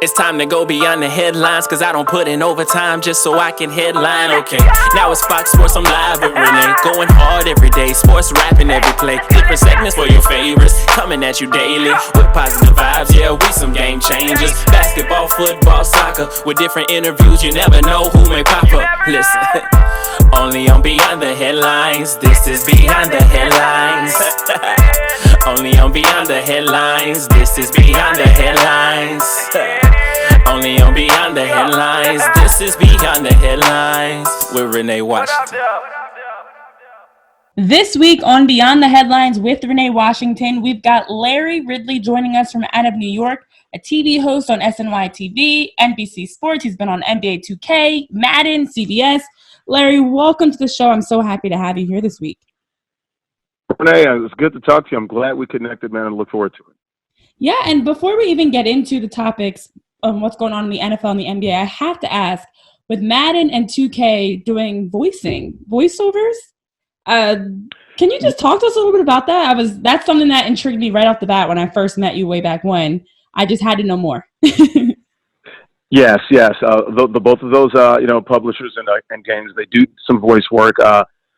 It's time to go beyond the headlines, cause I don't put in overtime just so I can headline. Okay, now it's Fox Sports, I'm live with Renee. Going hard every day, sports rapping every play. Different segments for your favorites, coming at you daily with positive vibes, yeah, we some game changers. Basketball, football, soccer, with different interviews, you never know who may pop up. Listen, only on Beyond the Headlines, this is Beyond the Headlines. Only on Beyond the Headlines, this is Beyond the Headlines. Only on Beyond the Headlines, this is Beyond the Headlines with Renee Washington. This week on Beyond the Headlines with Renee Washington, we've got Larry Ridley joining us from out of New York, a TV host on SNY TV, NBC Sports. He's been on NBA 2K, Madden, CBS. Larry, welcome to the show. I'm so happy to have you here this week. Renee, it's good to talk to you. I'm glad we connected, man, and look forward to it. Yeah, and before we even get into the topics of what's going on in the NFL and the NBA, I have to ask, with Madden and 2K doing voiceovers, can you just talk to us a little bit about that? That's something that intrigued me right off the bat when I first met you way back when. I just had to know more. Yes. The both of those, publishers and games, they do some voice work.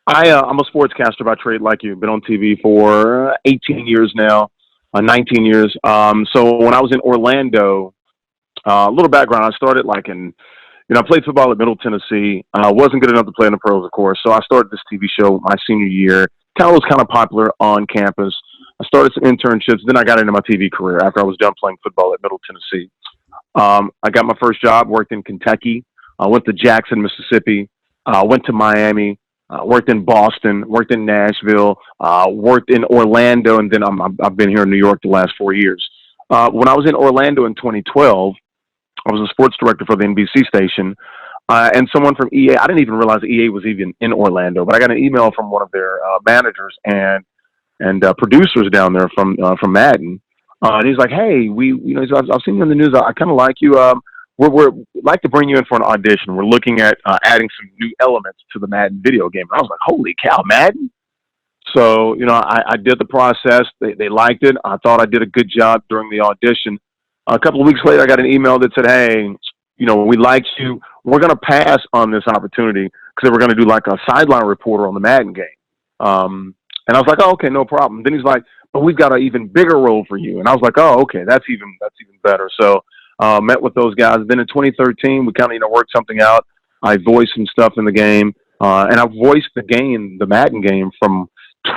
I'm a sportscaster by trade, like you. Been on TV for 18 years now, 19 years. So when I was in Orlando, a little background, I started I played football at Middle Tennessee. Wasn't good enough to play in the pros, of course. So I started this TV show my senior year. Was kind of popular on campus. I started some internships. Then I got into my TV career after I was done playing football at Middle Tennessee. I got my first job, worked in Kentucky. I went to Jackson, Mississippi. Went to Miami. Worked in Boston, worked in Nashville, worked in Orlando, and then I've been here in New York the last 4 years. When I was in Orlando in 2012, I was a sports director for the NBC station, and someone from EA, I didn't even realize EA was even in Orlando, but I got an email from one of their managers and producers down there from Madden, and he's like, "Hey, I've seen you in the news. I kind of like you. We're like to bring you in for an audition. We're looking at adding some new elements to the Madden video game." And I was like, "Holy cow, Madden!" So, I did the process. They liked it. I thought I did a good job during the audition. A couple of weeks later, I got an email that said, "Hey, we liked you. We're going to pass on this opportunity because they were going to do like a sideline reporter on the Madden game." And I was like, "Oh, okay, no problem." Then he's like, "But we've got an even bigger role for you." And I was like, "Oh, okay, that's even better." So, met with those guys. Then in 2013, we kind of, worked something out. I voiced some stuff in the game. And I voiced the Madden game from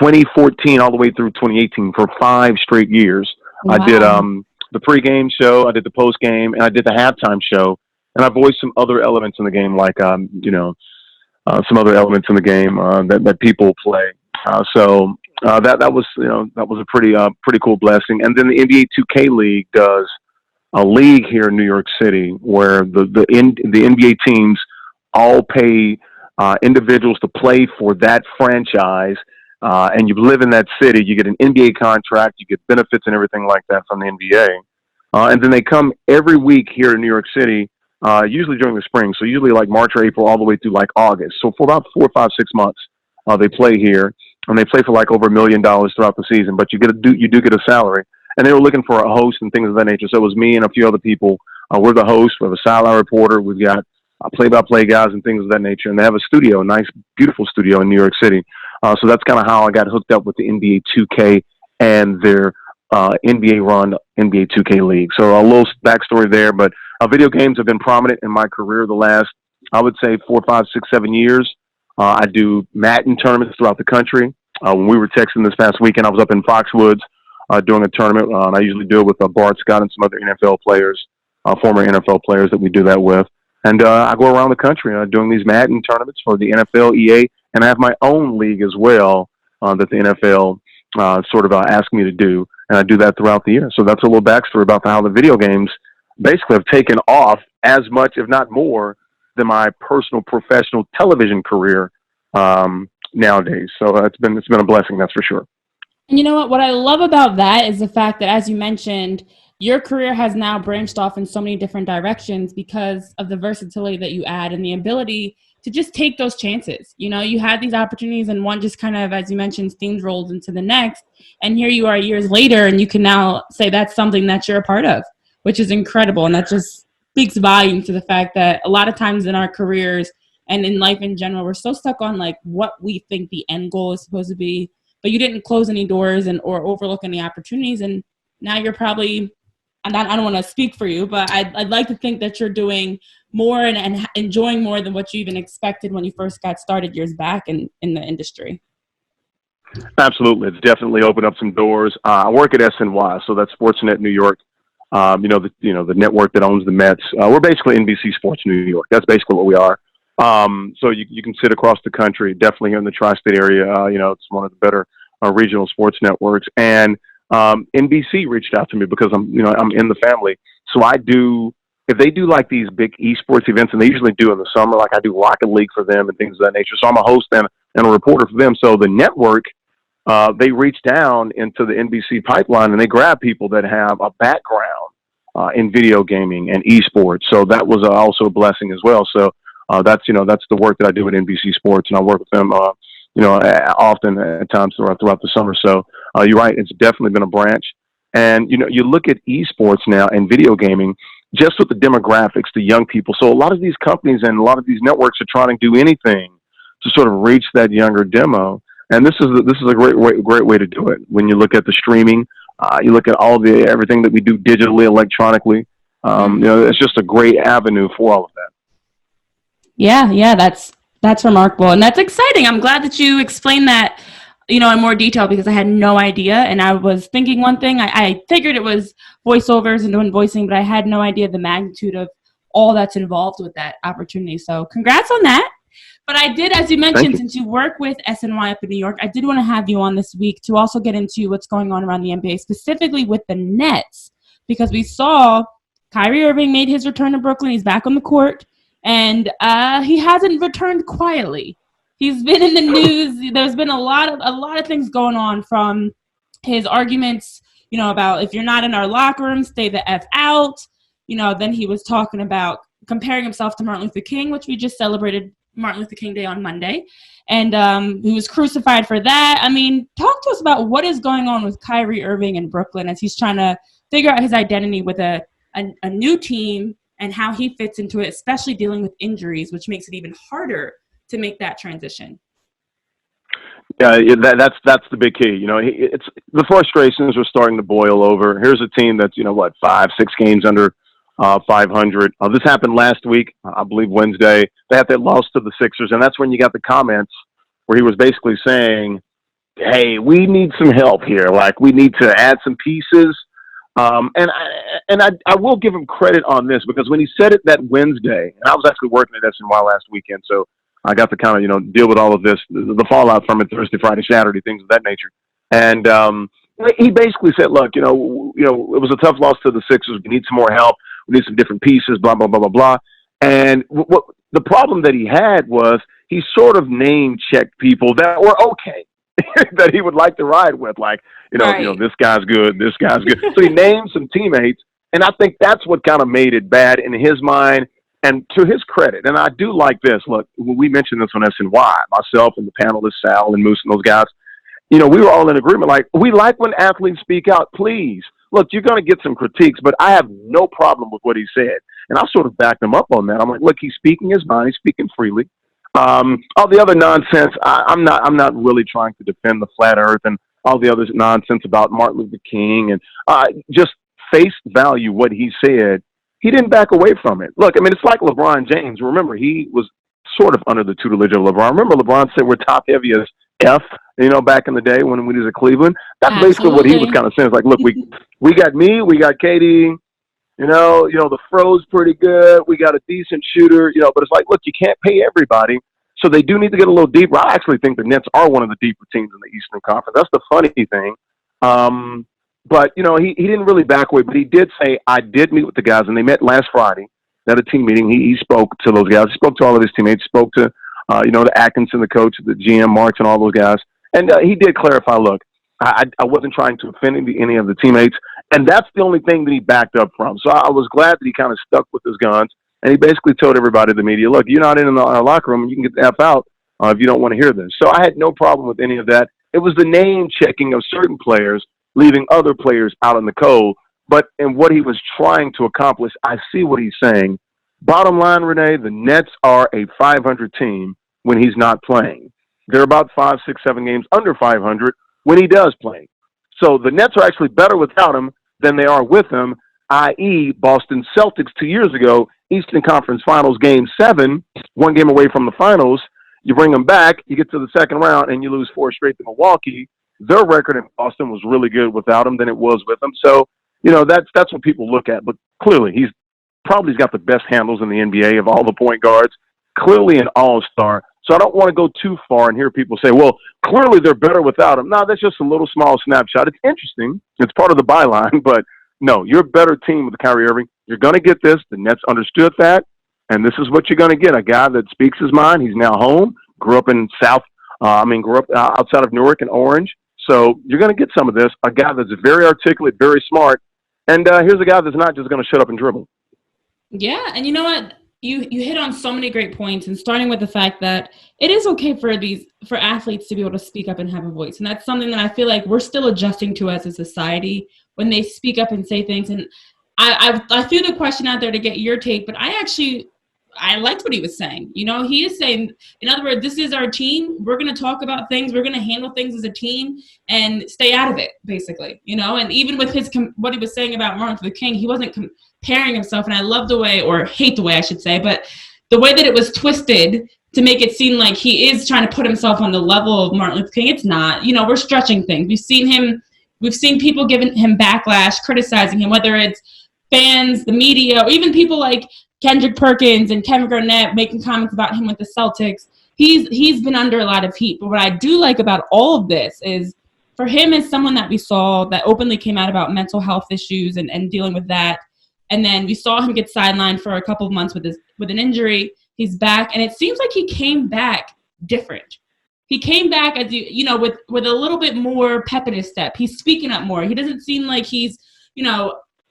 2014 all the way through 2018 for 5 straight years. Wow. I did the pregame show, I did the postgame, and I did the halftime show. And I voiced some other elements in the game, like, some other elements in the game that people play. So that was a pretty cool blessing. And then the NBA 2K League does a league here in New York City where the NBA teams all pay individuals to play for that franchise, and you live in that city. You get an NBA contract, you get benefits and everything like that from the NBA, and then they come every week here in New York City, usually during the spring. So usually like March or April, all the way through like August. So for about 4, 5, 6 months, they play here, and they play for like over $1 million throughout the season. But you do get a salary. And they were looking for a host and things of that nature. So it was me and a few other people. We're the host. We have a sideline reporter. We've got play-by-play guys and things of that nature. And they have a studio, a nice, beautiful studio in New York City. So that's kind of how I got hooked up with the NBA 2K and their NBA-run NBA 2K League. So a little backstory there. But video games have been prominent in my career the last, I would say, 4, 5, 6, 7 years. I do Madden tournaments throughout the country. When we were texting this past weekend, I was up in Foxwoods doing a tournament. And I usually do it with Bart Scott and some other NFL players, former NFL players that we do that with. And I go around the country doing these Madden tournaments for the NFL, EA, and I have my own league as well that the NFL asked me to do, and I do that throughout the year. So that's a little backstory about how the video games basically have taken off as much, if not more, than my personal professional television career nowadays. So it's been a blessing, that's for sure. And you know what? What I love about that is the fact that, as you mentioned, your career has now branched off in so many different directions because of the versatility that you add and the ability to just take those chances. You had these opportunities and one just kind of, as you mentioned, steamrolled into the next. And here you are years later, and you can now say that's something that you're a part of. which is incredible. And that just speaks volumes to the fact that a lot of times in our careers and in life in general, we're so stuck on like what we think the end goal is supposed to be, but you didn't close any doors or overlook any opportunities. And now you're probably, I don't want to speak for you, but I'd like to think that you're doing more and enjoying more than what you even expected when you first got started years back in the industry. Absolutely. It's definitely opened up some doors. I work at SNY, so that's Sportsnet New York. The network that owns the Mets. We're basically NBC Sports New York. That's basically what we are. So you can sit across the country, definitely here in the tri-state area. It's one of the better regional sports networks. And NBC reached out to me because I'm in the family. So if they do like these big esports events, and they usually do in the summer, like I do Rocket League for them and things of that nature. So I'm a host and a reporter for them. So the network, they reach down into the NBC pipeline and they grab people that have a background in video gaming and esports. So that was also a blessing as well. So that's the work that I do at NBC Sports, and I work with them, often at times throughout the summer. So you're right. It's definitely been a branch. And, you look at esports now and video gaming, just with the demographics, the young people. So a lot of these companies and a lot of these networks are trying to do anything to sort of reach that younger demo. And this is a great way to do it. When you look at the streaming, you look at everything that we do digitally, electronically. It's just a great avenue for all of that. Yeah, that's remarkable, and that's exciting. I'm glad that you explained that, in more detail, because I had no idea, and I was thinking one thing. I figured it was voiceovers and doing voicing, but I had no idea the magnitude of all that's involved with that opportunity. So congrats on that. But I did, as you mentioned, since you work with SNY up in New York, I did want to have you on this week to also get into what's going on around the NBA, specifically with the Nets, because we saw Kyrie Irving made his return to Brooklyn. He's back on the court, and he hasn't returned quietly. He's been in the news. There's been a lot of things going on, from his arguments, about if you're not in our locker room, stay the F out. Then he was talking about comparing himself to Martin Luther King, which we just celebrated Martin Luther King Day on Monday. And he was crucified for that. I mean, talk to us about what is going on with Kyrie Irving in Brooklyn as he's trying to figure out his identity with a new team and how he fits into it, especially dealing with injuries, which makes it even harder to make that transition. Yeah, that's the big key. It's the frustrations are starting to boil over. Here's a team that's 5-6 games under 500. This happened last week, I believe Wednesday. They had that loss to the Sixers, and that's when you got the comments where he was basically saying, "Hey, we need some help here. Like, we need to add some pieces." And I will give him credit on this, because when he said it that Wednesday, and I was actually working at SNY last weekend, so I got to kind of, deal with all of this, the fallout from it Thursday, Friday, Saturday, things of that nature. And he basically said, look, it was a tough loss to the Sixers. We need some more help. We need some different pieces, blah, blah, blah, blah, blah. And what the problem that he had was he sort of name-checked people that were okay, that he would like to ride with, like, this guy's good, this guy's good. So he named some teammates, and I think that's what kind of made it bad in his mind. And to his credit, and I do like this, look, we mentioned this on SNY, myself and the panelists, Sal and Moose and those guys, we were all in agreement, like, we like when athletes speak out, please. Look, you're going to get some critiques, but I have no problem with what he said. And I sort of backed him up on that. I'm like, look, he's speaking his mind, he's speaking freely. All the other nonsense, I'm not really trying to defend the flat earth and all the other nonsense about Martin Luther King, and just face value what he said. He didn't back away from it. Look, I mean, it's like LeBron James. Remember, he was sort of under the tutelage of LeBron. Remember, LeBron said we're top heavy as F, back in the day when we was at Cleveland. That's basically what he was kind of saying. It's like, look, we got me, we got KD, the Fro's pretty good. We got a decent shooter, but it's like, look, you can't pay everybody. So they do need to get a little deeper. I actually think the Nets are one of the deeper teams in the Eastern Conference. That's the funny thing. But, he didn't really back away, but he did say, I did meet with the guys, and they met last Friday. They had a team meeting. He spoke to those guys. He spoke to all of his teammates. Spoke to, the Atkinson, the coach, the GM, Marks, and all those guys. And he did clarify, look, I wasn't trying to offend any of the teammates, and that's the only thing that he backed up from. So I was glad that he kind of stuck with his guns, and he basically told everybody in the media, look, you're not in our locker room, and you can get the F out if you don't want to hear this. So I had no problem with any of that. It was the name-checking of certain players, leaving other players out in the cold But in what he was trying to accomplish, I see what he's saying. Bottom line, Renee, the Nets are a 500 team when he's not playing. They're about 5, 6, 7 games under 500 when he does play. So the Nets are actually better without him than they are with him, i.e. Boston Celtics 2 years ago, Eastern Conference Finals Game 7, 1 game away from the finals. You bring them back, you get to the second round, and you lose 4 straight to Milwaukee. Their record in Boston was really good without him than it was with him. So, that's what people look at. But clearly, he's got the best handles in the NBA of all the point guards. Clearly an all-star. So I don't want to go too far and hear people say, well, clearly they're better without him. No, that's just a little small snapshot. It's interesting. It's part of the byline. But, no, you're a better team with Kyrie Irving. You're going to get this. The Nets understood that. And this is what you're going to get, a guy that speaks his mind. He's now home, grew up outside of Nyrryk and Orange. So you're going to get some of this, a guy that's very articulate, very smart. And here's a guy that's not just going to shut up and dribble. Yeah, and you know what? You hit on so many great points, and starting with the fact that it is okay for athletes to be able to speak up and have a voice. And that's something that I feel like we're still adjusting to as a society when they speak up and say things. And I threw the question out there to get your take, but I liked what he was saying. He is saying, in other words, this is our team. We're going to talk about things. We're going to handle things as a team and stay out of it, basically. And even with what he was saying about Martin Luther King, he wasn't comparing himself. And I love the way, or hate the way I should say, but the way that it was twisted to make it seem like he is trying to put himself on the level of Martin Luther King. It's not. We're stretching things. We've seen people giving him backlash, criticizing him, whether it's fans, the media, or even people like Kendrick Perkins and Kevin Garnett making comments about him with the Celtics. He's been under a lot of heat. But what I do like about all of this is, for him as someone that we saw that openly came out about mental health issues and dealing with that, and then we saw him get sidelined for a couple of months with an injury. He's back, and it seems like he came back different. He came back as with a little bit more pep in his step. He's speaking up more. He doesn't seem like he's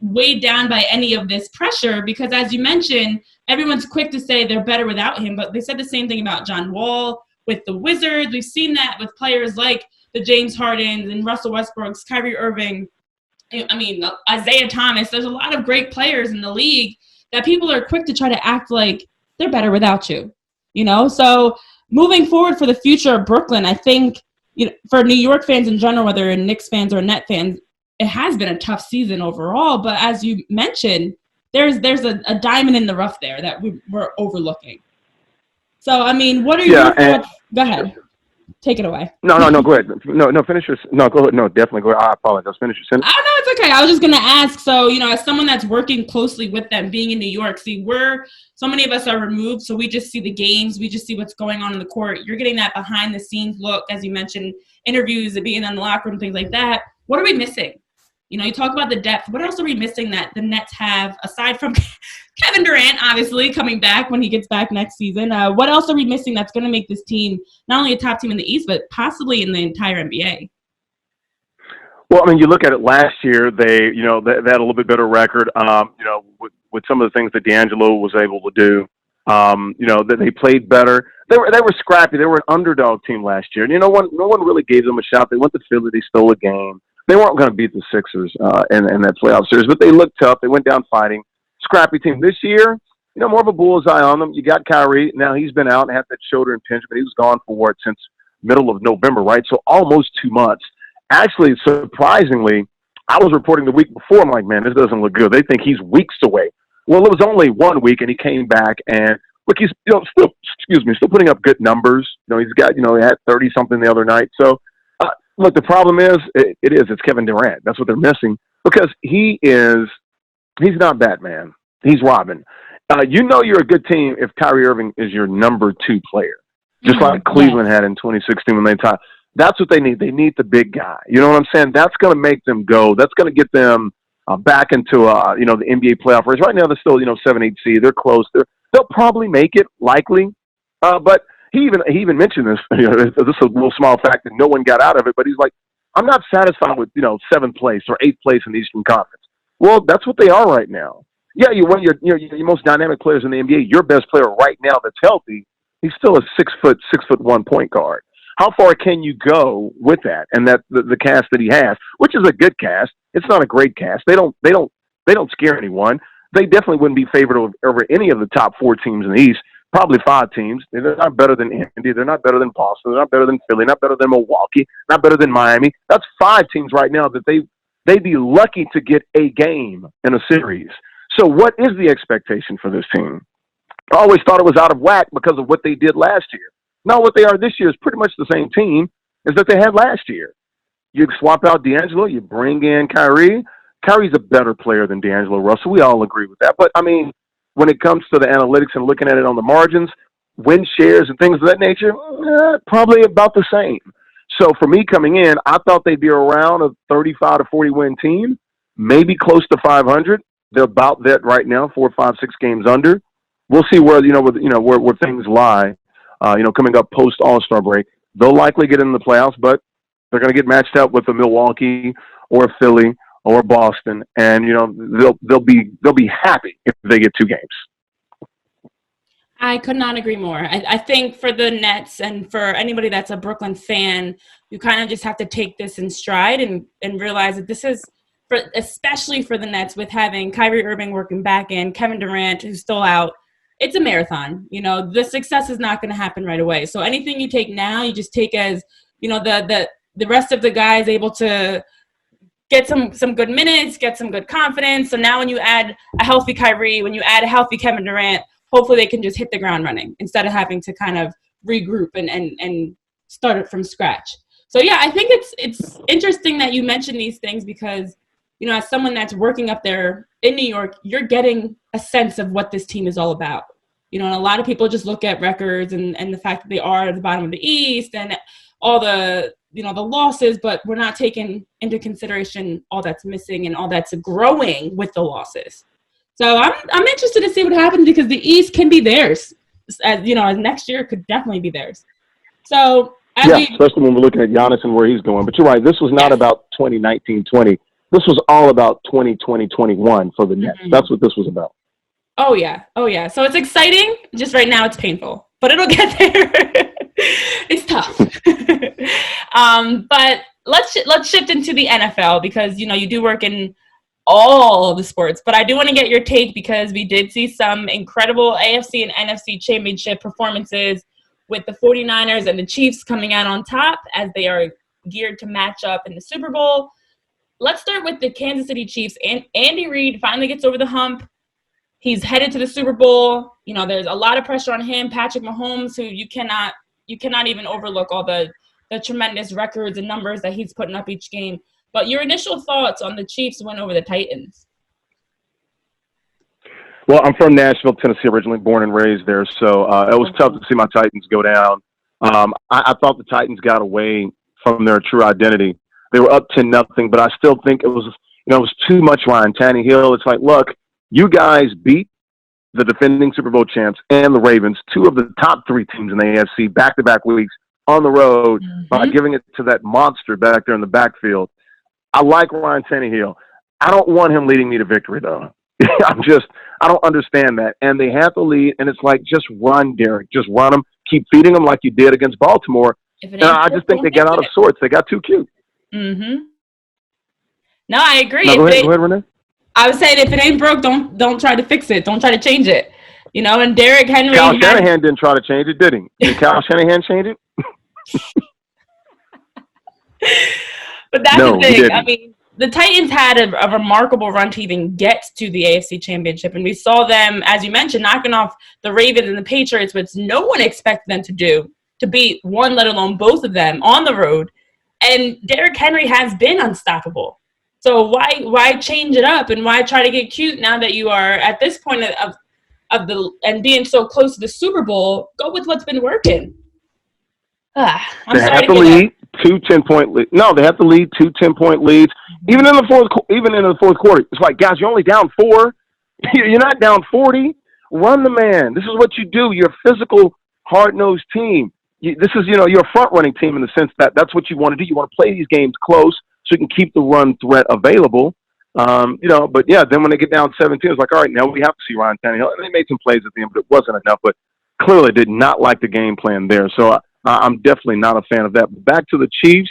weighed down by any of this pressure, because as you mentioned, everyone's quick to say they're better without him, but they said the same thing about John Wall with the Wizards. We've seen that with players like the James Hardens and Russell Westbrook's, Kyrie Irving, Isaiah Thomas. There's a lot of great players in the league that people are quick to try to act like they're better without you, So moving forward for the future of Brooklyn, I think, for New York fans in general, whether they're Knicks fans or Net fans, it has been a tough season overall, but as you mentioned, there's a diamond in the rough there that we're overlooking. So, what are your thoughts? Go ahead. Take it away. No, go ahead. No, finish your. No, go ahead. No, definitely go ahead. I apologize. Finish your sentence. Oh, no, it's okay. I was just going to ask. So, as someone that's working closely with them, being in New York, so many of us are removed, so we just see the games. We just see what's going on in the court. You're getting that behind the scenes look, as you mentioned, interviews, being in the locker room, things like that. What are we missing? You talk about the depth. What else are we missing that the Nets have, aside from Kevin Durant, obviously, coming back when he gets back next season? What else are we missing that's going to make this team not only a top team in the East, but possibly in the entire NBA? Well, you look at it last year, they had a little bit better record, with some of the things that D'Angelo was able to do. That they played better. They were scrappy. They were an underdog team last year. And, no one really gave them a shot. They went to Philly. They stole a game. They weren't going to beat the Sixers in that playoff series, but they looked tough. They went down fighting. Scrappy team. This year, more of a bullseye on them. You got Kyrie. Now he's been out and had that shoulder impingement. He was gone for since middle of November, right? So almost 2 months. Actually, surprisingly, I was reporting the week before. I'm like, man, this doesn't look good. They think he's weeks away. Well, it was only 1 week, and he came back, and look, he's still putting up good numbers. He's got he had 30-something the other night. So. Look, the problem is, it's Kevin Durant. That's what they're missing, because he's not Batman. He's Robin. You're a good team if Kyrie Irving is your number 2 player, just like Cleveland had in 2016 when they tied. That's what they need. They need the big guy. You know what I'm saying? That's going to make them go. That's going to get them back into the NBA playoff race. Right now, they're still 7-8 seed. They're close. They'll probably make it, likely, but. He even mentioned this. This is a little small fact that no one got out of it, but he's like, I'm not satisfied with 7th place or 8th place in the Eastern Conference. Well, that's what they are right now. Yeah, you're one of your most dynamic players in the NBA. Your best player right now that's healthy. He's still a 6'1" point guard. How far can you go with that? And that the cast that he has, which is a good cast. It's not a great cast. They don't scare anyone. They definitely wouldn't be favored over any of the top 4 teams in the East. Probably 5 teams. They're not better than Indy. They're not better than Boston. They're not better than Philly. Not better than Milwaukee. Not better than Miami. That's 5 teams right now that they'd be lucky to get a game in a series. So what is the expectation for this team? I always thought it was out of whack because of what they did last year. Now what they are this year is pretty much the same team as that they had last year. You swap out D'Angelo, you bring in Kyrie. Kyrie's a better player than D'Angelo Russell. We all agree with that. But, I mean, when it comes to the analytics and looking at it on the margins, win shares and things of that nature, probably about the same. So for me coming in, I thought they'd be around a 35 to 40 win team, maybe close to 500. They're about that right now, 4, 5, 6 games under. We'll see where things lie. Coming up post All-Star break, they'll likely get in the playoffs, but they're going to get matched up with a Milwaukee or a Philly or Boston, and they'll be happy if they get 2 games. I could not agree more. I think for the Nets and for anybody that's a Brooklyn fan, you kind of just have to take this in stride and realize that this is, especially for the Nets, with having Kyrie Irving working back in, Kevin Durant who's still out. It's a marathon. The success is not going to happen right away. So anything you take now, you just take as the rest of the guys able to get some good minutes, get some good confidence. So now when you add a healthy Kyrie, when you add a healthy Kevin Durant, hopefully they can just hit the ground running instead of having to kind of regroup and start it from scratch. So, yeah, I think it's interesting that you mentioned these things because, as someone that's working up there in New York, you're getting a sense of what this team is all about. And a lot of people just look at records and the fact that they are at the bottom of the East and all the the losses, but we're not taking into consideration all that's missing and all that's growing with the losses. So I'm interested to see what happens because the East can be theirs. As next year could definitely be theirs. So especially when we're looking at Giannis and where he's going. But you're right, this was not about 2019-20. This was all about 2020-21 for the Nets. Mm-hmm. That's what this was about. Oh yeah. So it's exciting. Just right now it's painful, but it'll get there. It's tough. But let's shift into the NFL because you do work in all of the sports. But I do want to get your take because we did see some incredible AFC and NFC championship performances with the 49ers and the Chiefs coming out on top as they are geared to match up in the Super Bowl. Let's start with the Kansas City Chiefs. And Andy Reid finally gets over the hump. He's headed to the Super Bowl. There's a lot of pressure on him. Patrick Mahomes, who you cannot even overlook all the tremendous records and numbers that he's putting up each game. But your initial thoughts on the Chiefs win over the Titans? Well, I'm from Nashville, Tennessee, originally born and raised there, so it was tough to see my Titans go down. I thought the Titans got away from their true identity. They were up 10-0, but I still think it was too much Ryan Tannehill. It's like, look, you guys beat the defending Super Bowl champs and the Ravens, 2 of the top 3 teams in the AFC, back-to-back weeks on the road by giving it to that monster back there in the backfield. I like Ryan Tannehill. I don't want him leading me to victory, though. I don't understand that. And they have to lead, and it's like, just run, Derek. Just run them. Keep feeding them like you did against Baltimore. And I just think they got out of sorts. They got too cute. Mm-hmm. No, I agree. No, go ahead, Renee. I was saying if it ain't broke, don't try to fix it. Don't try to change it. And Derrick Henry. Kyle Shanahan didn't try to change it, did he? Did Kyle Shanahan change it? But that's the thing. I mean, the Titans had a remarkable run to even get to the AFC Championship, and we saw them, as you mentioned, knocking off the Ravens and the Patriots, which no one expected them to do, to beat one, let alone both of them on the road. And Derrick Henry has been unstoppable. So why change it up and why try to get cute now that you are at this point of the and being so close to the Super Bowl? Go with what's been working. They have to lead 2 10-point leads. No, they have to lead 2 10-point leads. Even in the fourth quarter, it's like, guys, you're only down 4. You're not down 40. Run the man. This is what you do. You're a physical, hard-nosed team. You're a front-running team in the sense that that's what you want to do. You want to play these games close so you can keep the run threat available. But yeah, then when they get down 17, it's like, all right, now we have to see Ryan Tannehill. And they made some plays at the end, but it wasn't enough. But clearly did not like the game plan there. So I'm definitely not a fan of that. But back to the Chiefs.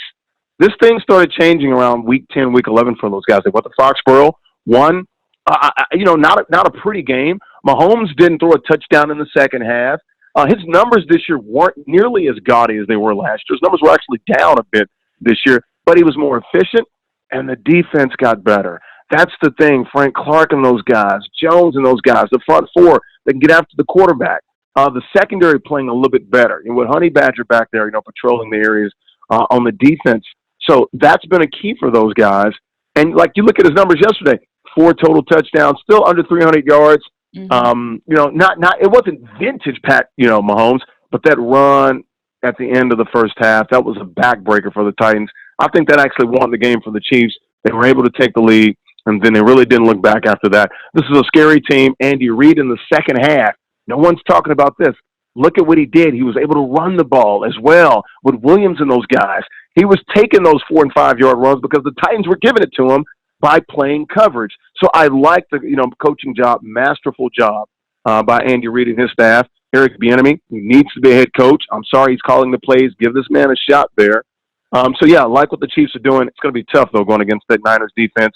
This thing started changing around week 10, week 11 for those guys. They went to Foxborough, won. Not a pretty game. Mahomes didn't throw a touchdown in the second half. His numbers this year weren't nearly as gaudy as they were last year. His numbers were actually down a bit this year, but he was more efficient, and the defense got better. That's the thing. Frank Clark and those guys, Jones and those guys, the front four, they can get after the quarterback. The secondary playing a little bit better. And with Honey Badger back there, patrolling the areas on the defense. So that's been a key for those guys. And like you look at his numbers yesterday, 4 total touchdowns, still under 300 yards. Mm-hmm. It wasn't vintage Pat, Mahomes, but that run at the end of the first half, that was a backbreaker for the Titans. I think that actually won the game for the Chiefs. They were able to take the lead, and then they really didn't look back after that. This is a scary team. Andy Reid in the second half, no one's talking about this. Look at what he did. He was able to run the ball as well with Williams and those guys. He was taking those 4 and 5 yard runs because the Titans were giving it to him by playing coverage. So I like the coaching job, masterful job by Andy Reid and his staff. Eric Bieniemy, who needs to be a head coach. I'm sorry he's calling the plays. Give this man a shot there. I like what the Chiefs are doing. It's going to be tough, though, going against that Niners defense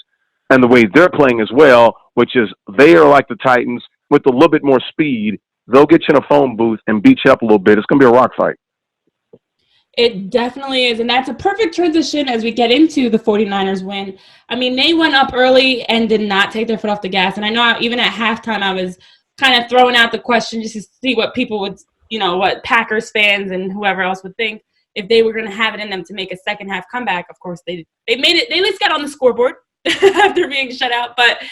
and the way they're playing as well, which is they are like the Titans with a little bit more speed. They'll get you in a phone booth and beat you up a little bit. It's going to be a rock fight. It definitely is, and that's a perfect transition as we get into the 49ers win. I mean, they went up early and did not take their foot off the gas, and I know even at halftime I was kind of throwing out the question just to see what people would, what Packers fans and whoever else would think if they were going to have it in them to make a second-half comeback. Of course, they made it. They at least got on the scoreboard after being shut out, but,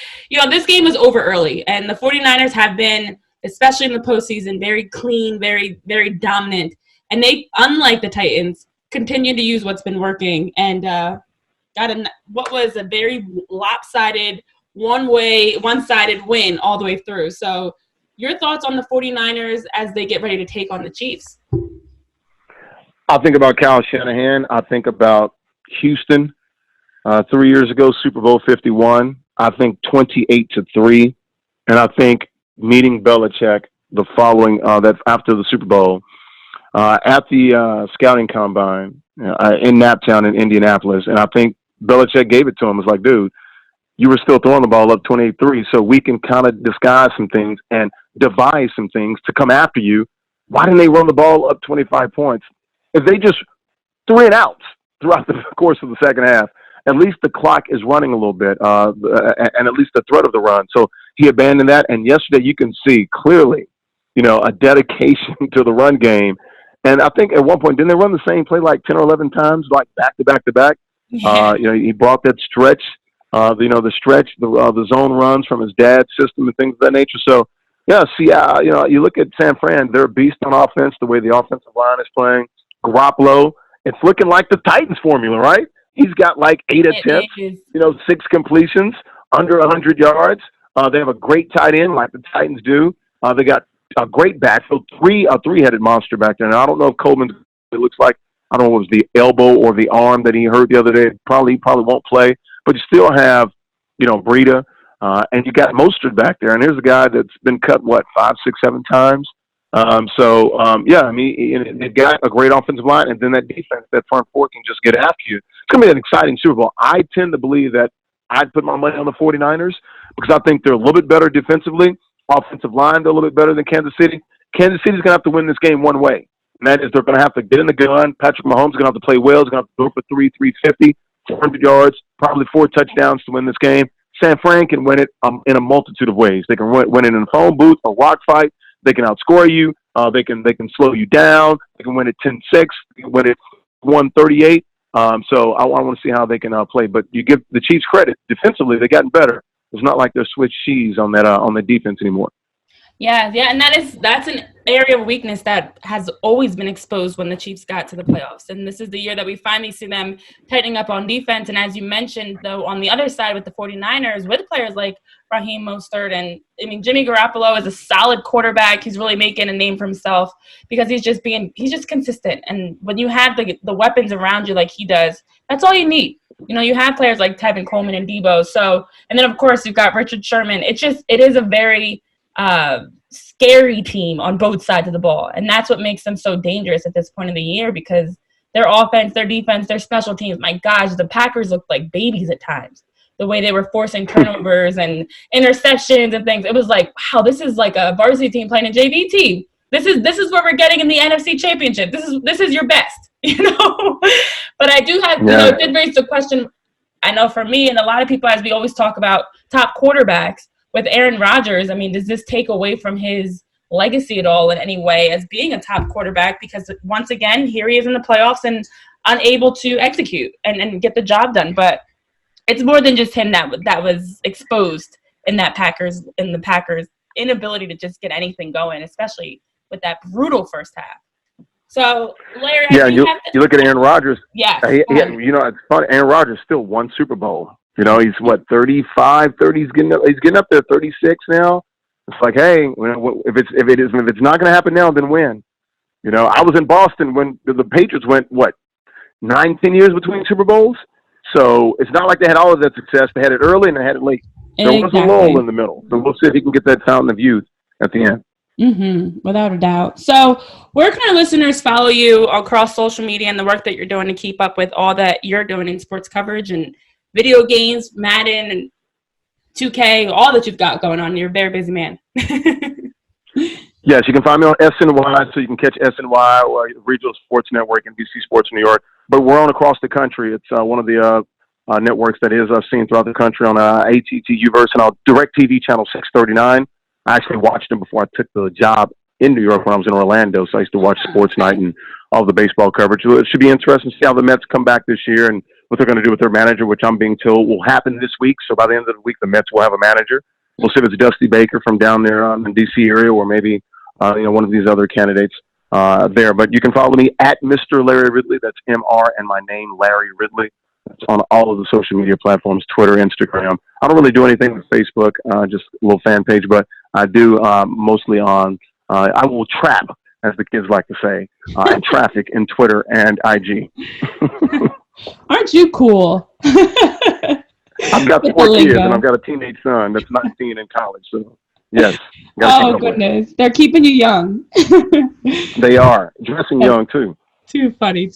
this game was over early, and the 49ers have been, especially in the postseason, very clean, very, very dominant. And they, unlike the Titans, continue to use what's been working and got what was a very lopsided, one-sided win all the way through. So your thoughts on the 49ers as they get ready to take on the Chiefs? I think about Kyle Shanahan. I think about Houston 3 years ago, Super Bowl 51. I think 28-3. And I think meeting Belichick the following, that after the Super Bowl, at the scouting combine in Naptown in Indianapolis. And I think Belichick gave it to him. It's like, dude, you were still throwing the ball up 28-3, so we can kind of disguise some things and devise some things to come after you. Why didn't they run the ball up 25 points? If they just 3 and outs throughout the course of the second half, at least the clock is running a little bit, and at least the threat of the run. So he abandoned that, and yesterday you can see clearly, a dedication to the run game. And I think at one point, didn't they run the same play like 10 or 11 times, like back to back to back? Yeah. He brought that stretch, the zone runs from his dad's system and things of that nature. So, you look at San Fran, they're a beast on offense, the way the offensive line is playing. Garoppolo, it's looking like the Titans formula, right? He's got like 8 attempts, 6 completions, under 100 yards. They have a great tight end like the Titans do. They got a great backfield, a three-headed monster back there. Now, I don't know if Coleman, it looks like, I don't know if it was the elbow or the arm that he hurt the other day. Probably won't play. But you still have, Breida, and you got Mostert back there. And there's a guy that's been cut, 5, 6, 7 times. They've got a great offensive line, and then that defense, that front four can just get after you. It's going to be an exciting Super Bowl. I tend to believe that I'd put my money on the 49ers because I think they're a little bit better defensively. Offensive line, they're a little bit better than Kansas City. Kansas City's going to have to win this game one way, and that is they're going to have to get in the gun. Patrick Mahomes is going to have to play well. He's going to have to go for 350, 400 yards, probably 4 touchdowns to win this game. San Fran can win it in a multitude of ways. They can win it in a phone booth, a rock fight. They can outscore you. They can slow you down. They can win it 10-6. They can win it 138. So I want to see how they can play. But you give the Chiefs credit. Defensively, they've gotten better. It's not like they're switched cheese on the defense anymore. Yeah, and that's an area of weakness that has always been exposed when the Chiefs got to the playoffs. And this is the year that we finally see them tightening up on defense. And as you mentioned, though, on the other side with the 49ers, with players like Raheem Mostert, and Jimmy Garoppolo is a solid quarterback. He's really making a name for himself because he's just consistent. And when you have the weapons around you like he does, that's all you need. You have players like Tevin Coleman and Debo. So, and then of course you've got Richard Sherman. It is a very scary team on both sides of the ball. And that's what makes them so dangerous at this point of the year because their offense, their defense, their special teams. My gosh, the Packers looked like babies at times. The way they were forcing turnovers and interceptions and things. It was like, wow, this is like a varsity team playing a JV team. This is what we're getting in the NFC Championship. This is your best, But I do have, it did raise the question. I know for me and a lot of people, as we always talk about top quarterbacks with Aaron Rodgers, I mean, does this take away from his legacy at all in any way as being a top quarterback? Because once again, here he is in the playoffs and unable to execute and get the job done. But it's more than just him that was exposed in the Packers' inability to just get anything going, especially with that brutal first half. So, Larry, you look at Aaron Rodgers. Yes. It's funny. Aaron Rodgers still won Super Bowl. He's what, 35, 30. He's getting up there, 36 now. It's like, hey, if it's not going to happen now, then when? I was in Boston when the Patriots went 9, 10 years between Super Bowls. So it's not like they had all of that success. They had it early and they had it late. There was a lull in the middle. So we'll see if he can get that fountain of youth at the end. Without a doubt. So where can our listeners follow you across social media and the work that you're doing to keep up with all that you're doing in sports coverage and video games, Madden and 2K, all that you've got going on? You're a very busy man. Yes, you can find me on SNY, so you can catch SNY or Regional Sports Network and NBC Sports New York. But we're on across the country. It's one of the networks that is seen throughout the country on ATT Uverse and on DirecTV channel 639. I actually watched them before I took the job in New York when I was in Orlando, so I used to watch Sports Night and all the baseball coverage. So it should be interesting to see how the Mets come back this year and what they're going to do with their manager, which I'm being told will happen this week. So by the end of the week, the Mets will have a manager. We'll see if it's Dusty Baker from down there in the D.C. area or maybe one of these other candidates there. But you can follow me at Mr. Larry Ridley. That's M-R and my name, Larry Ridley. It's on all of the social media platforms, Twitter, Instagram. I don't really do anything with Facebook, just a little fan page, but I do mostly on, I will trap, as the kids like to say, and traffic in Twitter and IG. Aren't you cool? I've got 4 kids, and I've got a teenage son that's 19 in college, so yes. Oh, goodness. They're keeping you young. They are. Dressing young, too. Too funny.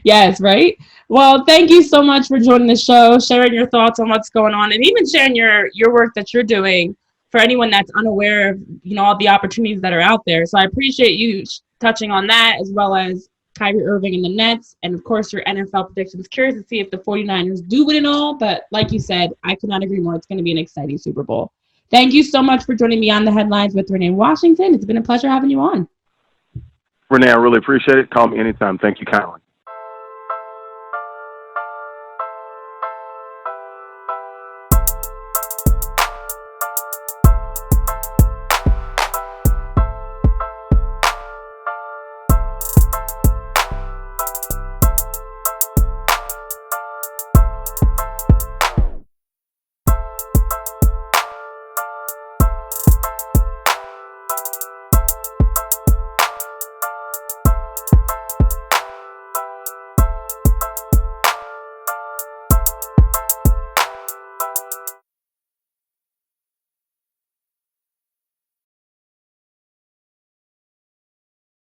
Yes, right? Well, thank you so much for joining the show, sharing your thoughts on what's going on, and even sharing your work that you're doing for anyone that's unaware of, all the opportunities that are out there. So I appreciate you touching on that, as well as Kyrie Irving and the Nets, and, of course, your NFL predictions. Curious to see if the 49ers do win it all, but like you said, I could not agree more. It's going to be an exciting Super Bowl. Thank you so much for joining me on The Headlines with Renee Washington. It's been a pleasure having you on. Renee, I really appreciate it. Call me anytime. Thank you kindly.